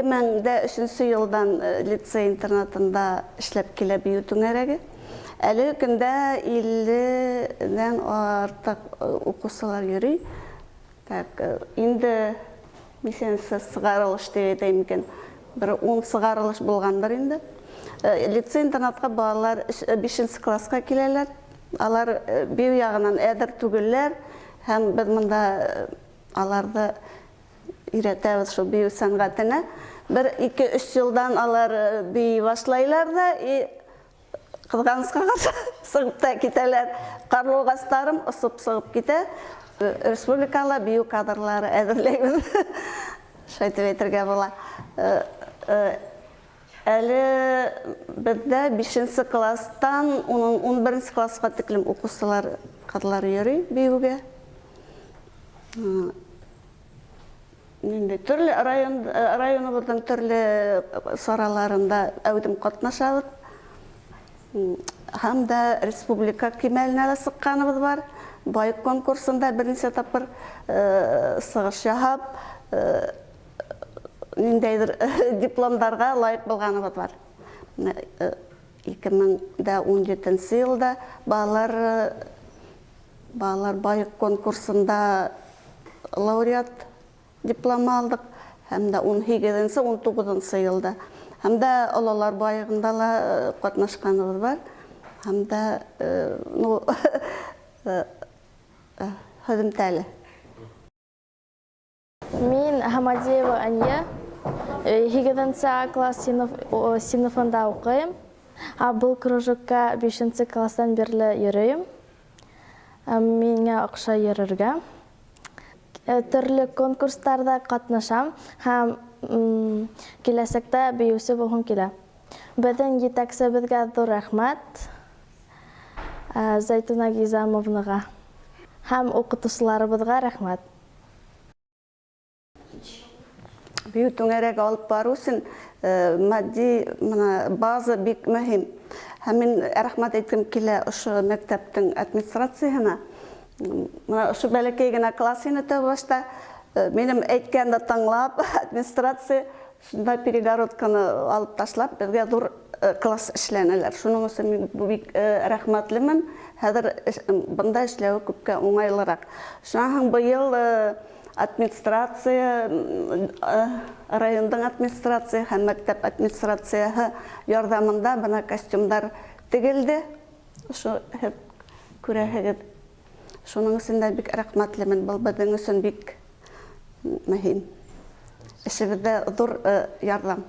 2003 yıldan lisey internatında işlep kile büyüdüm herege. Әлі күнде 50'den artık okusalar yürüy. Indi mesela sığarılış deyimken bir 10 sığarılış bulgandır indi. Lisey internatqa bağlar 5. klaska kilerler. Alar bir yağından edir tügüller. Hem biz bunda alarda üretemiz şu büyü sanatına. 1-2-3 yıldan alar büyü başlayırlar da kızganısqa qarşı sığıp da keteler. Qarlı qastarım ısıp sığıp kete. Respublikala büyü kadrları ədirleyimiz. Şöyle etirge bola. Әлі bizde 5. klastan 11. klasqa tiklim okusalar qadlar yürüy büyüge. Türlü rayonumuzun türlü soralarında ödüm qatnaşabız. Hem de Respublika kemeline sıqqanımız var. Bayık konkursunda birinci tapır sığış yaşap, nindeydir diplomlarga layık bolganыбыз var. 2017 yılda bağlar bayık konkursunda laureat diplom aldık. Hem de 18-19 yılda. Hem de olalar bayığında da qatnaşqanыбыз var. Hem de hizmetli. Мен Хамадиева Ания, 2 класс сыйныфында укыйм. Бұл кружокка 5 класстан берле йөрөйм. Миңа акча йөрергә. Төрле конкурстарда катнашам һәм киләсәктә бөюсе булгым килә. Безнең җитәкчебезгә зур рәхмәт. Зәйтүнә Гизамовнага һәм укытучыларыбызга рәхмәт. Büyütün erek alıp barusın maddi bazı bik mühim. Hemen rahmet etkim kile şu mekteptin administrasiyona. Şu belekegine klasını da başta benim etkende tanlap administrasiya şunda перегородканы alıp taşlap bizge dur klas işleneler. Şunun için bu bik rahmetlimin. Hazır bunda işlevi küpke oңайлыраак. Şunun bu yıl administrasiya, rayondan administrasiya һәм мәктәп administrasiyası yardımında bana kostümler tigildi. Şu hep күрәһегез. Şunun için de bik rahmetlimin. Bu bizning üçün bik mühim. İşimizde zor yardım.